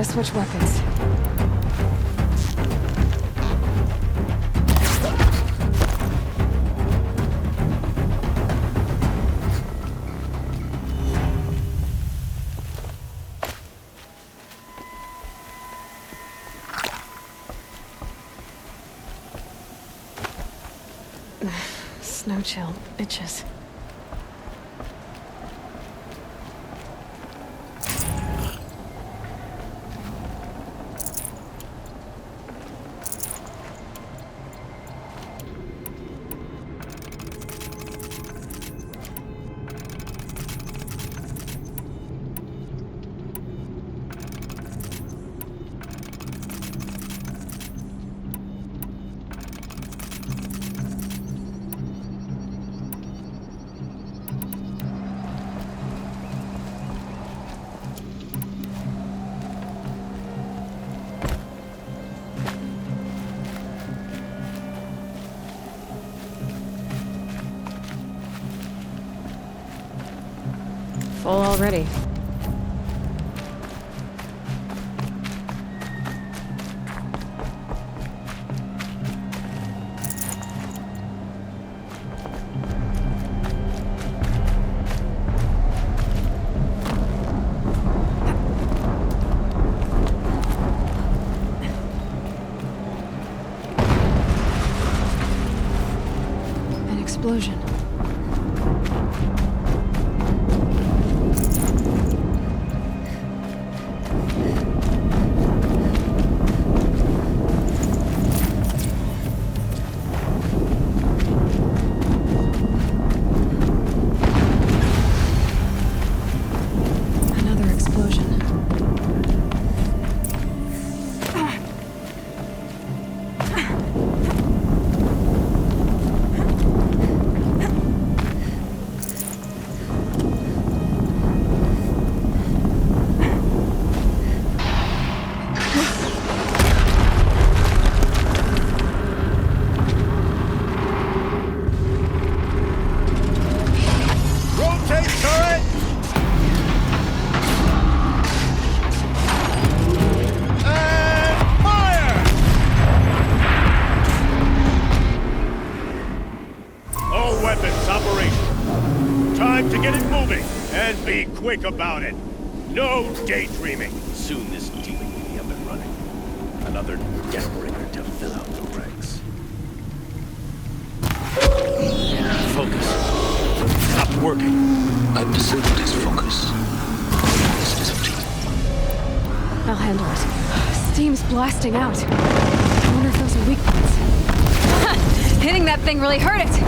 Gotta switch weapons. Snow chill, bitches. Full already. An explosion. Another explosion. Rotate turret! And fire! All weapons operational. Time to get it moving, and be quick about it. No daydreaming. Soon this demon will be up and running. Another Deathbringer to fill out the ranks. Focus. Stop working. I've disabled his focus. This is up to you. I'll handle it. Steam's blasting out. I wonder if those are weak points. Hitting that thing really hurt it!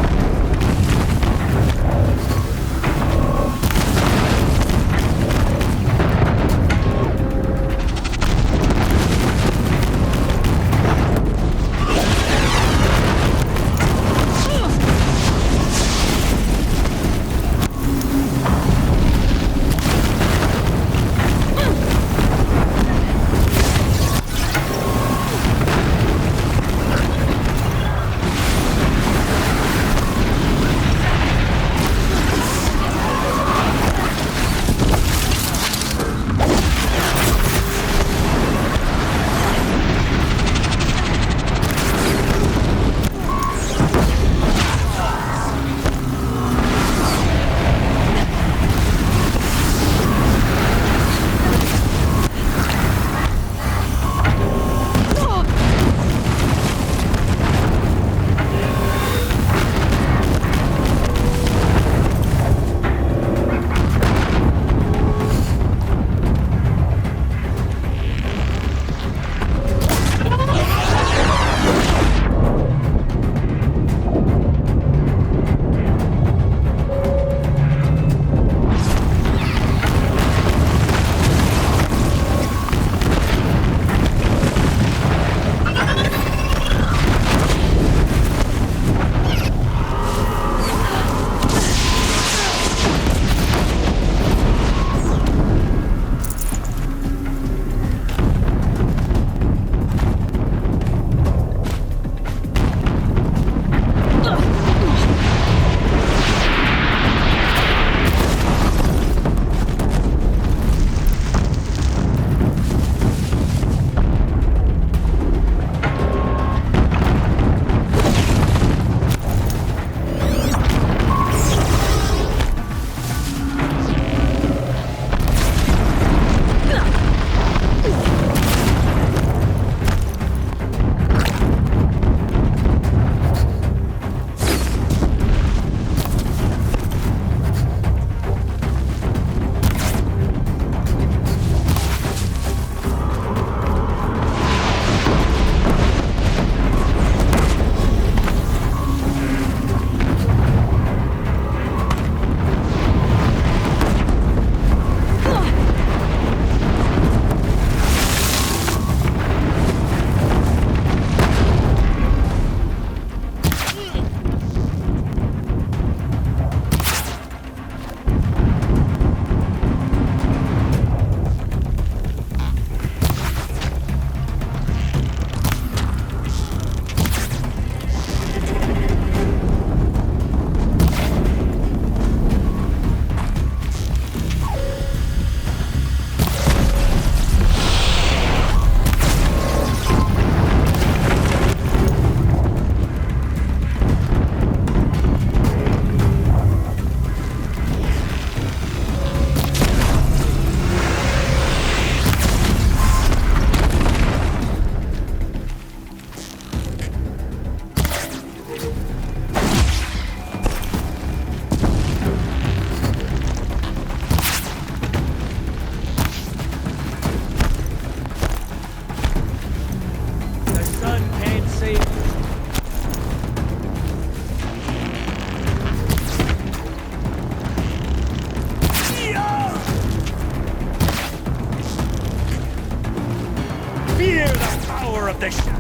the power of the shadow.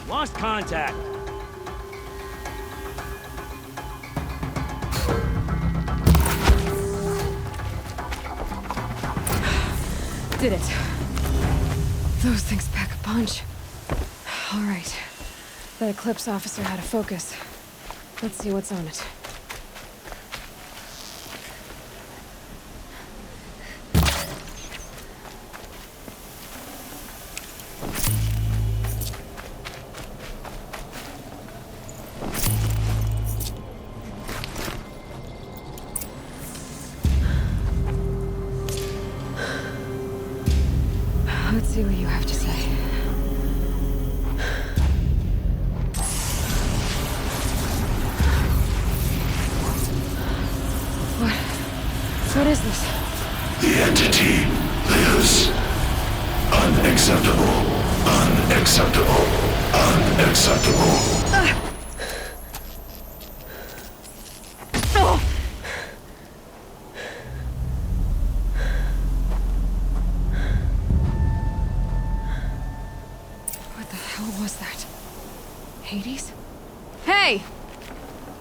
Lost contact. Did it. Those things pack a punch. All right. That Eclipse officer had a focus. Let's see what's on it. Let's see what you have to say. What is this? The entity lives. Unacceptable. Unacceptable. Unacceptable. What the hell was that? Hades? Hey!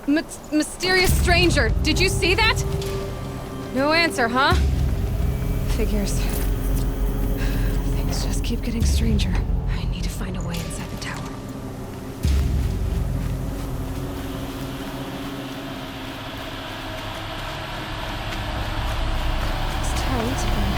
Mysterious stranger, did you see that? No answer, huh? Figures. Things just keep getting stranger. I need to find a way inside the tower. It's tight, but...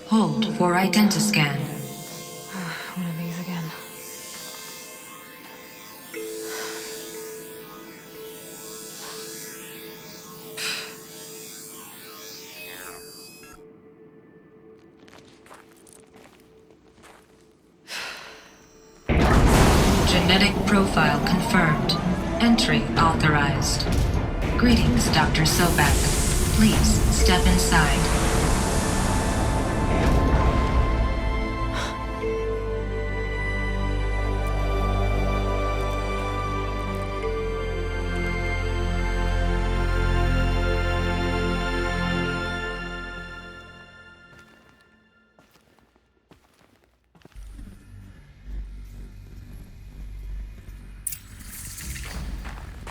Hold for identiscan. One of these again. Genetic profile confirmed. Entry authorized. Greetings, Dr. Sobek. Please step inside.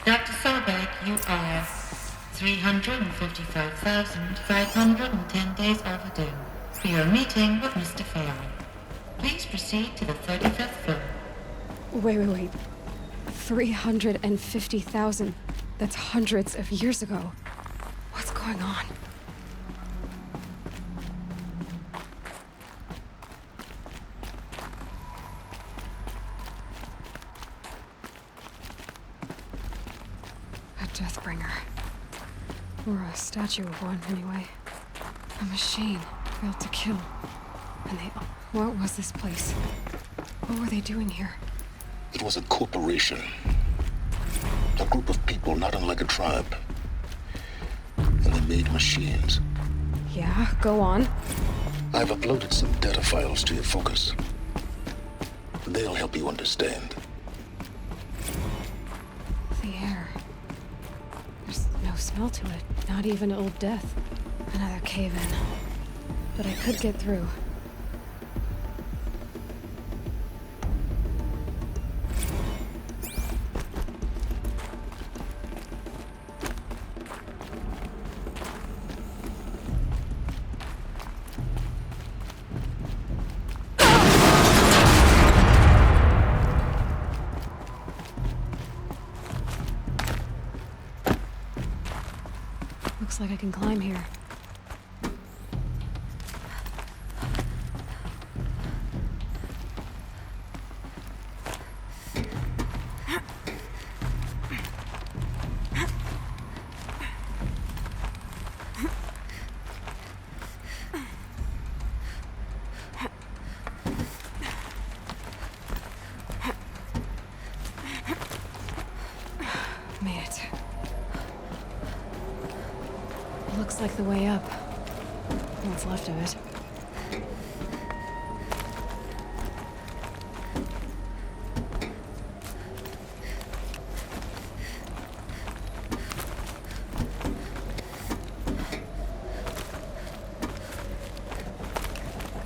Dr. Sobek, you are 355,510 days overdue for your meeting with Mr. Farrell. Please proceed to the 35th floor. Wait. 350,000. That's hundreds of years ago. What's going on? A Deathbringer. Or a statue of one, anyway. A machine built to kill. And they... What was this place? What were they doing here? It was a corporation. A group of people not unlike a tribe. And they made machines. Yeah, go on. I've uploaded some data files to your focus. They'll help you understand. The air. There's no smell to it. Not even Old Death. Another cave-in. But I could get through. Looks like I can climb here. Made it. Looks like the way up. What's left of it.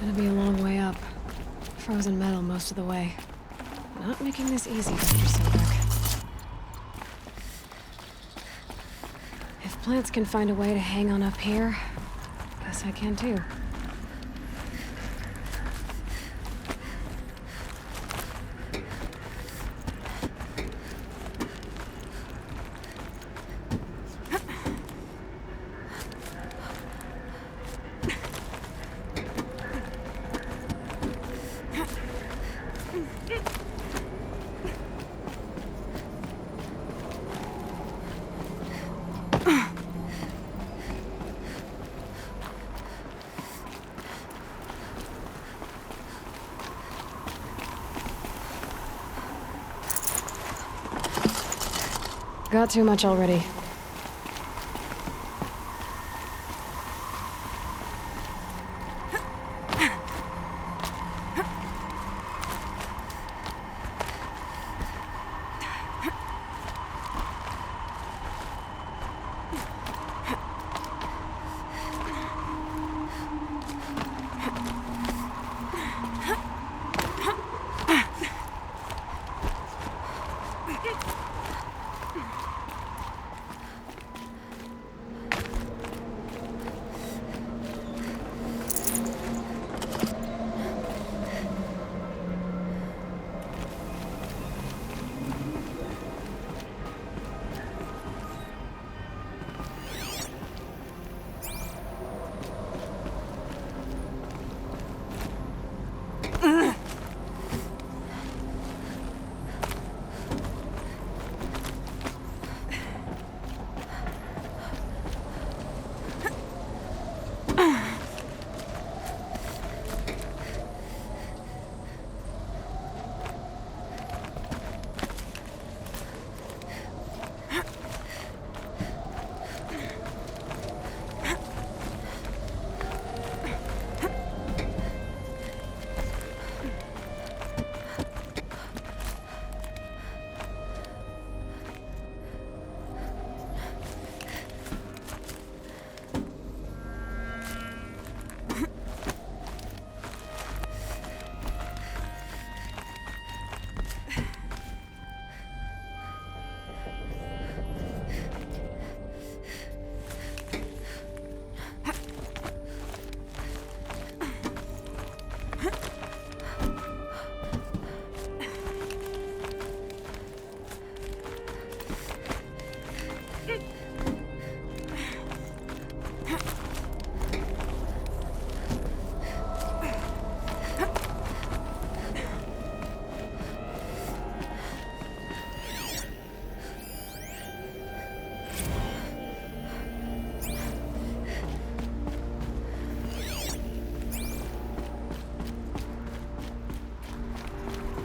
Gonna be a long way up. Frozen metal most of the way. Not making this easy, Dr. Sobek. If plants can find a way to hang on up here, guess I can too. Got too much already.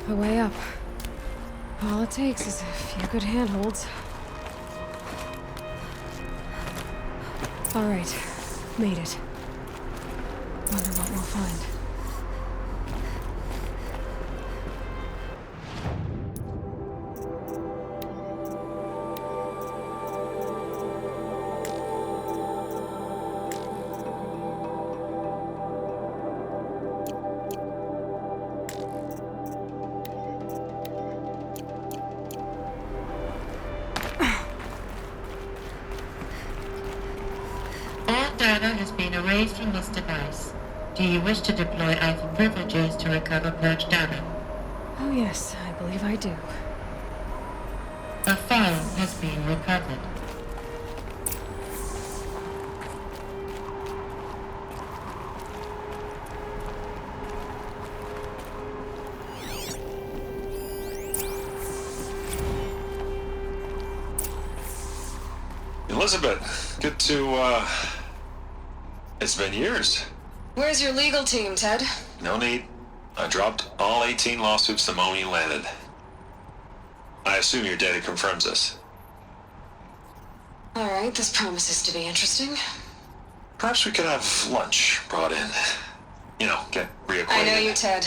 the way up. All it takes is a few good handholds. All right, made it. Wonder what we'll find. All data has been erased from this device. Do you wish to deploy Alpha privileges to recover purged data? Oh yes, I believe I do. A file has been recovered. Elizabeth, good to, it's been years. Where's your legal team, Ted? No need. I dropped all 18 lawsuits the moment you landed. I assume your data confirms this. All right, this promises to be interesting. Perhaps we could have lunch brought in. You know, get reacquainted. I know you, Ted.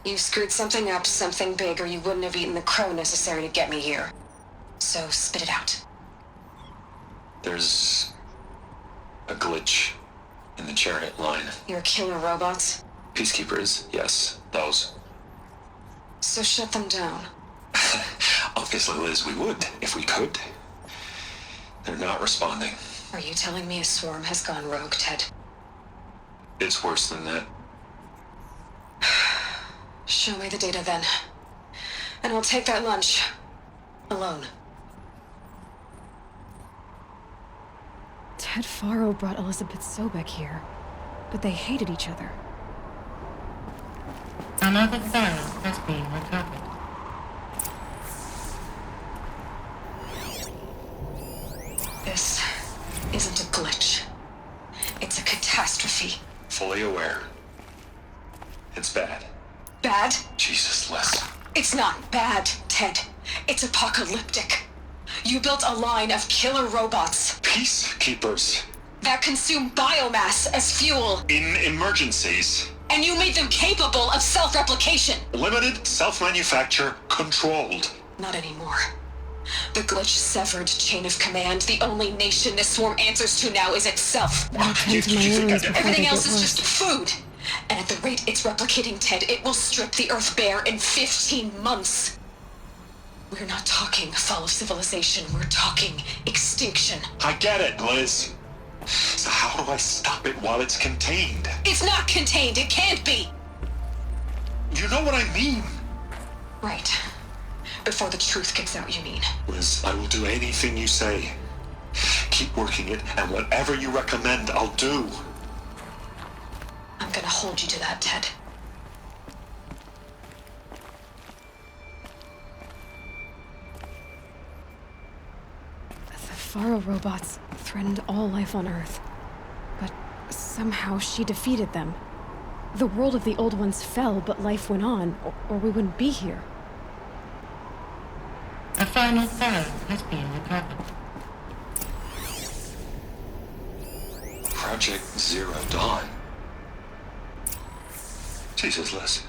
You screwed something up, something big, or you wouldn't have eaten the crow necessary to get me here. So spit it out. There's a glitch in the chariot line. Your killer robots? Peacekeepers, yes, those. So shut them down. Obviously, Liz, we would, if we could. They're not responding. Are you telling me a swarm has gone rogue, Ted? It's worse than that. Show me the data then. And I'll take that lunch. Alone. Ted Faro brought Elizabeth Sobek here, but they hated each other. Another file has been recovered. This isn't a glitch. It's a catastrophe. Fully aware. It's bad. Bad? Jesus, Les. It's not bad, Ted. It's apocalyptic. You built a line of killer robots Peacekeepers. that consume biomass as fuel, In emergencies. and you made them capable of self-replication. Limited, self-manufacture, controlled. Not anymore. The glitch severed chain of command. The only nation this swarm answers to now is itself. You think Everything else is just food. And at the rate it's replicating, Ted, it will strip the Earth bare in 15 months. We're not talking fall of civilization. We're talking extinction. I get it, Liz. So how do I stop it while it's contained? It's not contained. It can't be. You know what I mean? Right. Before the truth gets out, you mean? Liz, I will do anything you say. Keep working it, and whatever you recommend, I'll do. I'm gonna hold you to that, Ted. The Faro robots threatened all life on Earth. But somehow she defeated them. The world of the old ones fell, but life went on, or we wouldn't be here. A final file has been recovered. Project Zero Dawn. Jesus, Liz.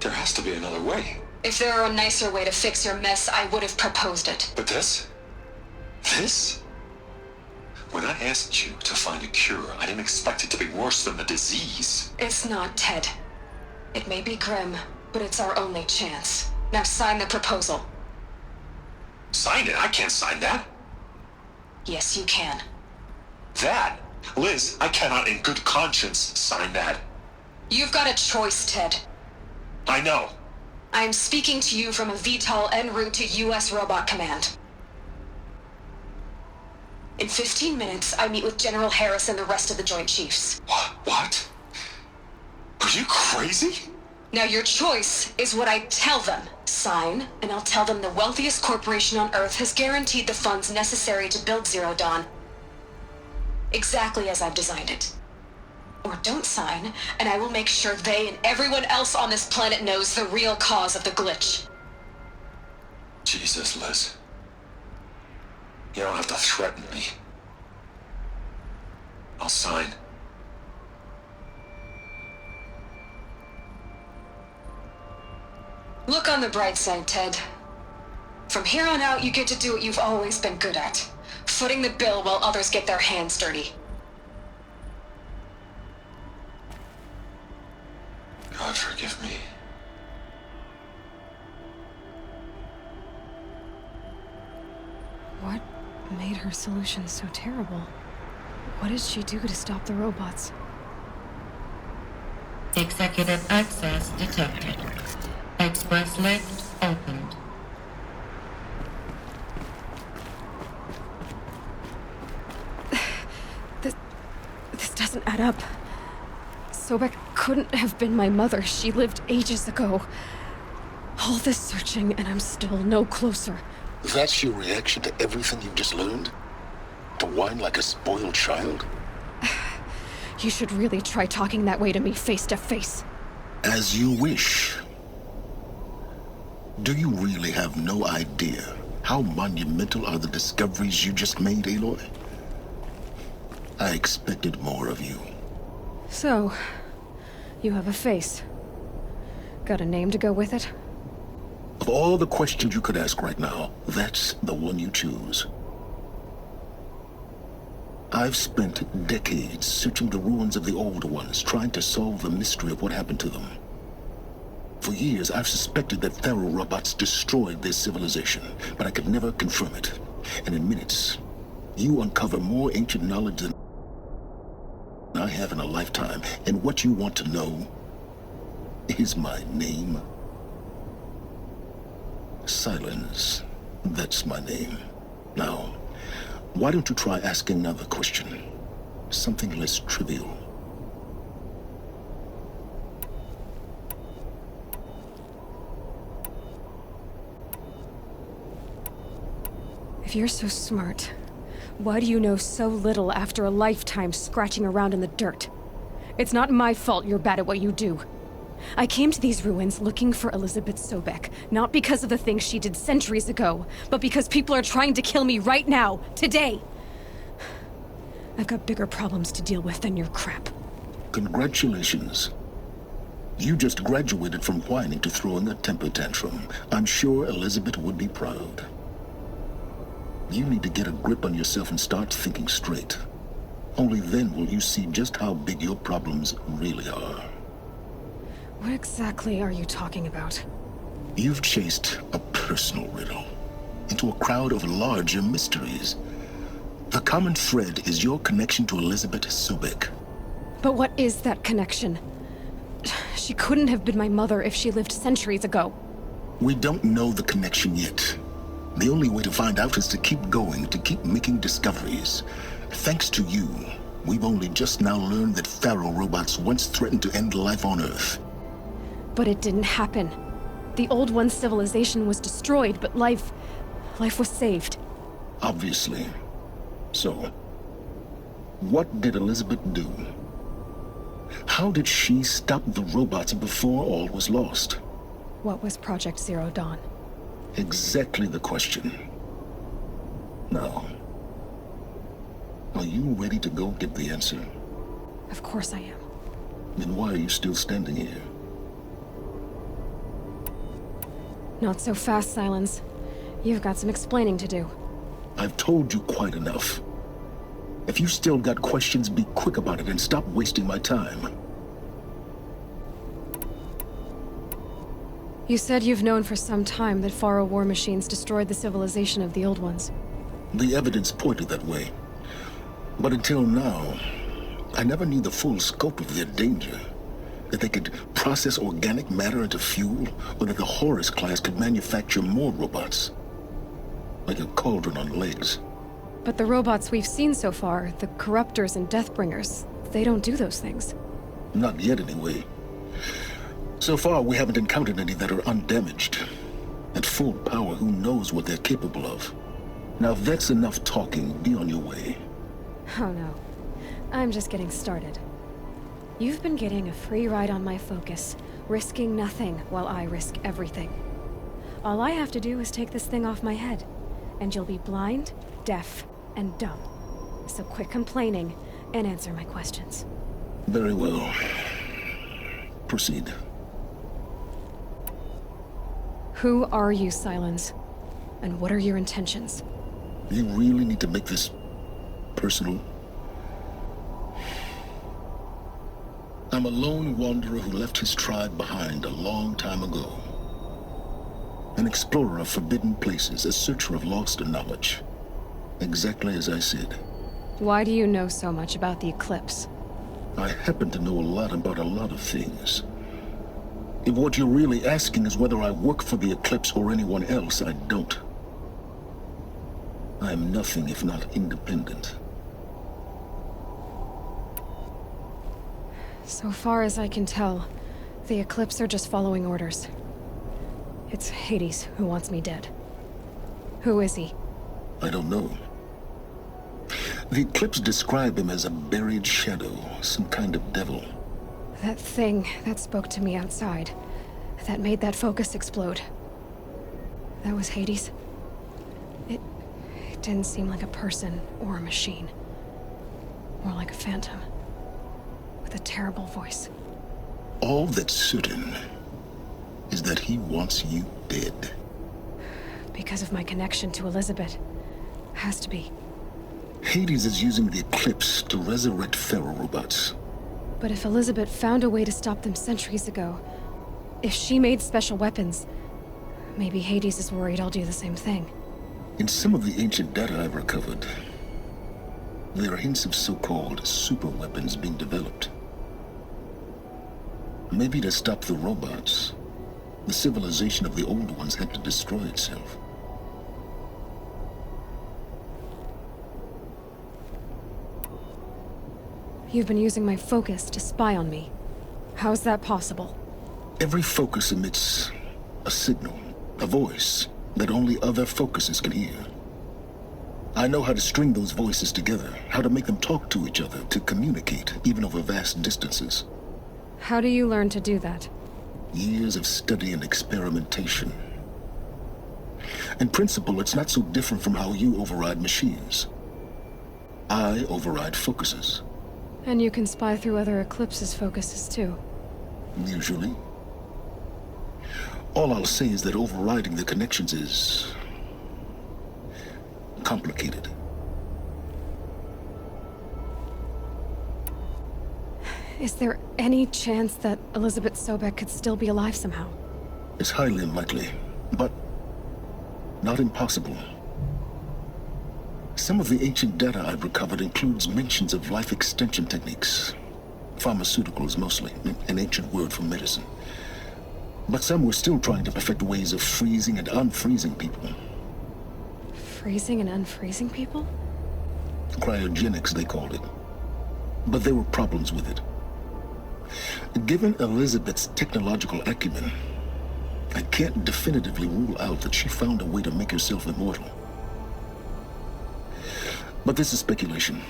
There has to be another way. If there were a nicer way to fix your mess, I would have proposed it. But this? This? When I asked you to find a cure, I didn't expect it to be worse than the disease. It's not, Ted. It may be grim, but it's our only chance. Now sign the proposal. Sign it? I can't sign that. Yes, you can. That? Liz, I cannot in good conscience sign that. You've got a choice, Ted. I know. I am speaking to you from a VTOL en route to U.S. Robot Command. In 15 minutes, I meet with General Harris and the rest of the Joint Chiefs. What? Are you crazy? Now your choice is what I tell them. Sign, and I'll tell them the wealthiest corporation on Earth has guaranteed the funds necessary to build Zero Dawn. Exactly as I've designed it. or don't sign, and I will make sure they and everyone else on this planet knows the real cause of the glitch. Jesus, Liz. You don't have to threaten me. I'll sign. Look on the bright side, Ted. From here on out, you get to do what you've always been good at. Footing the bill while others get their hands dirty. God forgive me. What made her solution so terrible? What did she do to stop the robots? Executive access detected. Express lift opened. This doesn't add up. Sobek couldn't have been my mother. She lived ages ago. All this searching, and I'm still no closer. That's your reaction to everything you've just learned? To whine like a spoiled child? You should really try talking that way to me face to face. As you wish. Do you really have no idea how monumental are the discoveries you just made, Aloy? I expected more of you. So, you have a face. Got a name to go with it? Of all the questions you could ask right now, that's the one you choose. I've spent decades searching the ruins of the old ones, trying to solve the mystery of what happened to them. For years, I've suspected that Faro robots destroyed their civilization, but I could never confirm it. And in minutes, you uncover more ancient knowledge than I have in a lifetime. And what you want to know is my name. Silence. That's my name. Now, why don't you try asking another question? Something less trivial. If you're so smart, why do you know so little after a lifetime scratching around in the dirt? It's not my fault you're bad at what you do. I came to these ruins looking for Elizabeth Sobek, not because of the things she did centuries ago, but because people are trying to kill me right now, today. I've got bigger problems to deal with than your crap. Congratulations. You just graduated from whining to throwing a temper tantrum. I'm sure Elizabeth would be proud. You need to get a grip on yourself and start thinking straight. Only then will you see just how big your problems really are. What exactly are you talking about? You've chased a personal riddle into a crowd of larger mysteries. The common thread is your connection to Elizabeth Sobek. But what is that connection? She couldn't have been my mother if she lived centuries ago. We don't know the connection yet. The only way to find out is to keep going, to keep making discoveries. Thanks to you, we've only just now learned that Faro robots once threatened to end life on Earth. But it didn't happen. The Old One's civilization was destroyed, but life was saved. Obviously. So, what did Elizabeth do? How did she stop the robots before all was lost? What was Project Zero Dawn? Exactly the question. Now, are you ready to go get the answer? Of course I am. Then why are you still standing here? Not so fast, Silence. You've got some explaining to do. I've told you quite enough. If you still got questions, be quick about it and stop wasting my time. You said you've known for some time that Faro war machines destroyed the civilization of the Old Ones. The evidence pointed that way. But until now, I never knew the full scope of their danger. That they could process organic matter into fuel, or that the Horus class could manufacture more robots. Like a cauldron on legs. But the robots we've seen so far, the Corruptors and Deathbringers, they don't do those things. Not yet, anyway. So far, we haven't encountered any that are undamaged. At full power, who knows what they're capable of? Now, if that's enough talking, be on your way. Oh no. I'm just getting started. You've been getting a free ride on my focus, risking nothing while I risk everything. All I have to do is take this thing off my head, and you'll be blind, deaf, and dumb. So quit complaining and answer my questions. Very well. Proceed. Who are you, Sylens? And what are your intentions? You really need to make this personal? I'm a lone wanderer who left his tribe behind a long time ago. An explorer of forbidden places, a searcher of lost knowledge. Exactly as I said. Why do you know so much about the Eclipse? I happen to know a lot about a lot of things. If what you're really asking is whether I work for the Eclipse or anyone else, I don't. I am nothing if not independent. So far as I can tell, the Eclipse are just following orders. It's Hades who wants me dead. Who is he? I don't know. The Eclipse describe him as a buried shadow, some kind of devil. That thing that spoke to me outside, that made that focus explode. That was Hades? It didn't seem like a person or a machine. More like a phantom. With a terrible voice. All that's certain is that he wants you dead. Because of my connection to Elizabeth. Has to be. Hades is using the Eclipse to resurrect ferrorobots. But if Elizabeth found a way to stop them centuries ago, if she made special weapons, maybe Hades is worried I'll do the same thing. In some of the ancient data I've recovered, there are hints of so-called super weapons being developed. Maybe to stop the robots, the civilization of the old ones had to destroy itself. You've been using my focus to spy on me. How's that possible? Every focus emits a signal, a voice, that only other focuses can hear. I know how to string those voices together, how to make them talk to each other, to communicate, even over vast distances. How do you learn to do that? Years of study and experimentation. In principle, it's not so different from how you override machines. I override focuses. And you can spy through other Eclipse's focuses too. Usually. All I'll say is that overriding the connections is complicated. Is there any chance that Elizabeth Sobek could still be alive somehow? It's highly unlikely, but not impossible. Some of the ancient data I've recovered includes mentions of life extension techniques. Pharmaceuticals mostly, an ancient word for medicine. But some were still trying to perfect ways of freezing and unfreezing people. Freezing and unfreezing people? Cryogenics, they called it. But there were problems with it. Given Elizabeth's technological acumen, I can't definitively rule out that she found a way to make herself immortal. But this is speculation.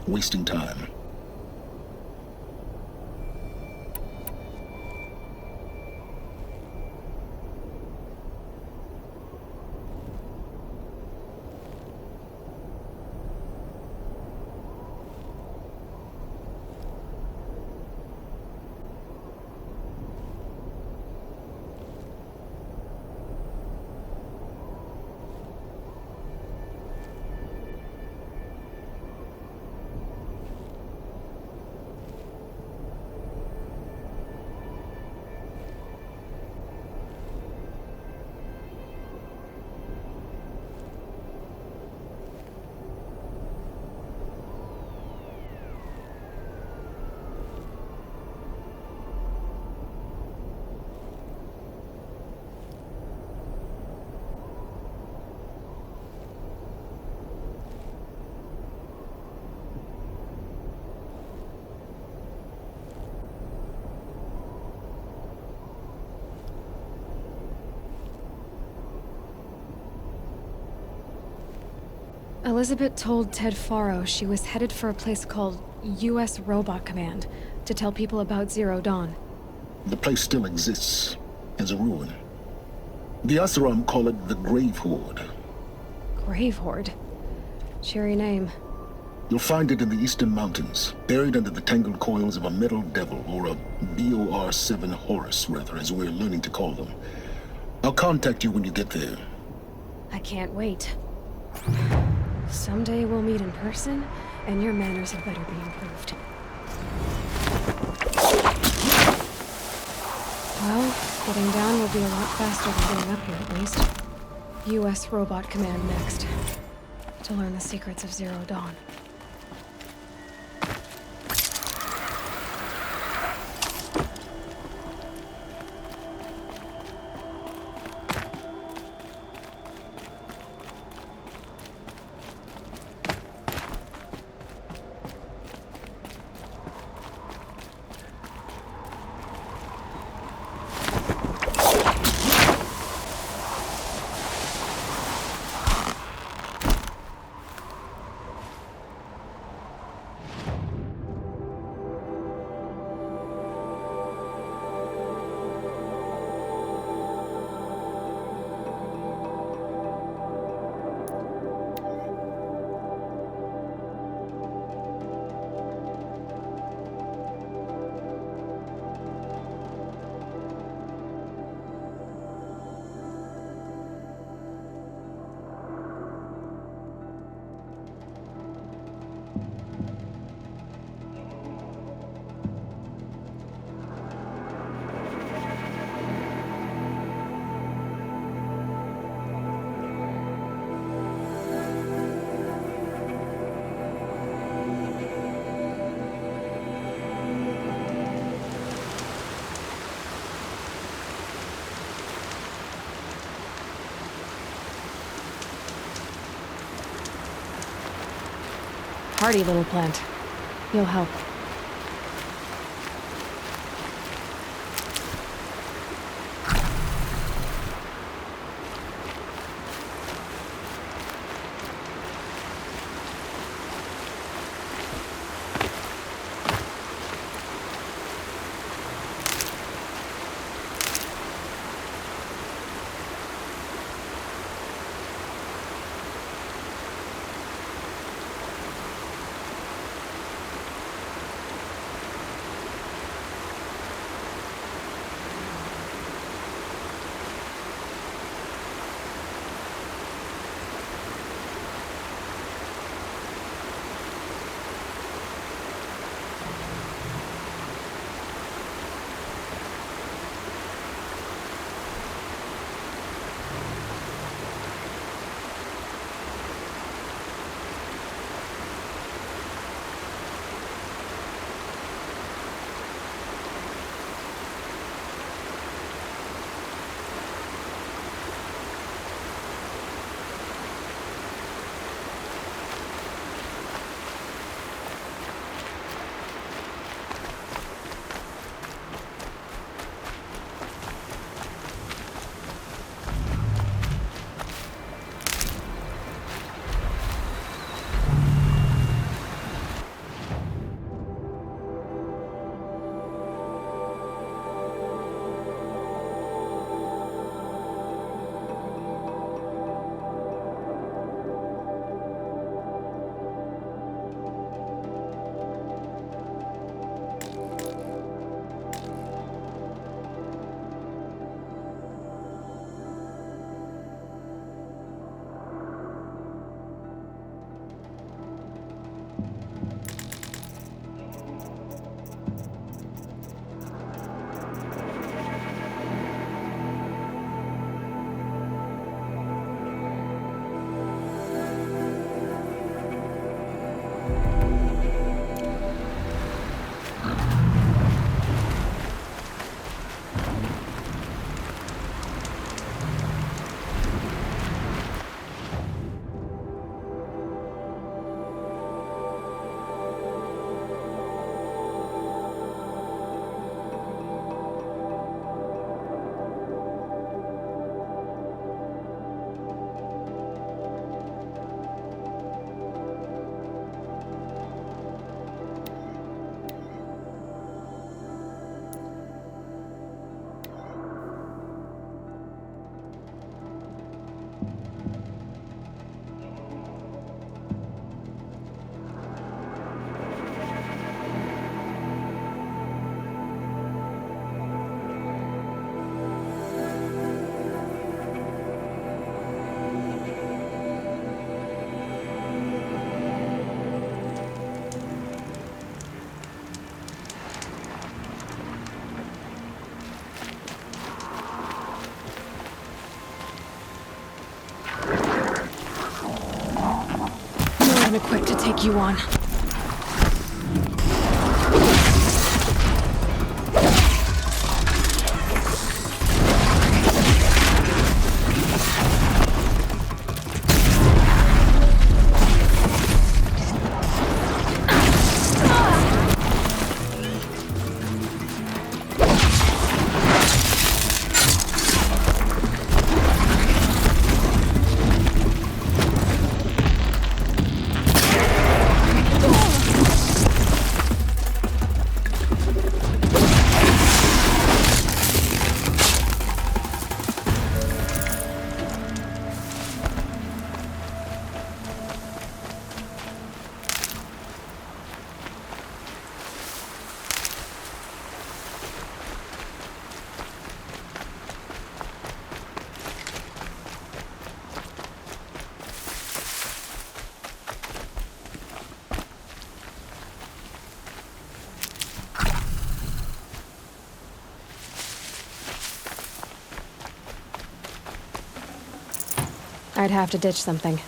Wasting time. Elizabeth told Ted Faro she was headed for a place called U.S. Robot Command, To tell people about Zero Dawn. The place still exists as a ruin. The Asaram call it the Grave Horde. Grave Horde? Cheery name. You'll find it in the Eastern Mountains, buried under the tangled coils of a metal devil, or a BOR-7 Horus, rather, as we're learning to call them. I'll contact you when you get there. I can't wait. Someday we'll meet in person, and your manners had better be improved. Well, getting down will be a lot faster than getting up here, at least. U.S. Robot Command next. To learn the secrets of Zero Dawn. Hardy little plant. You'll help. I'm equipped to take you on. I'd have to ditch something.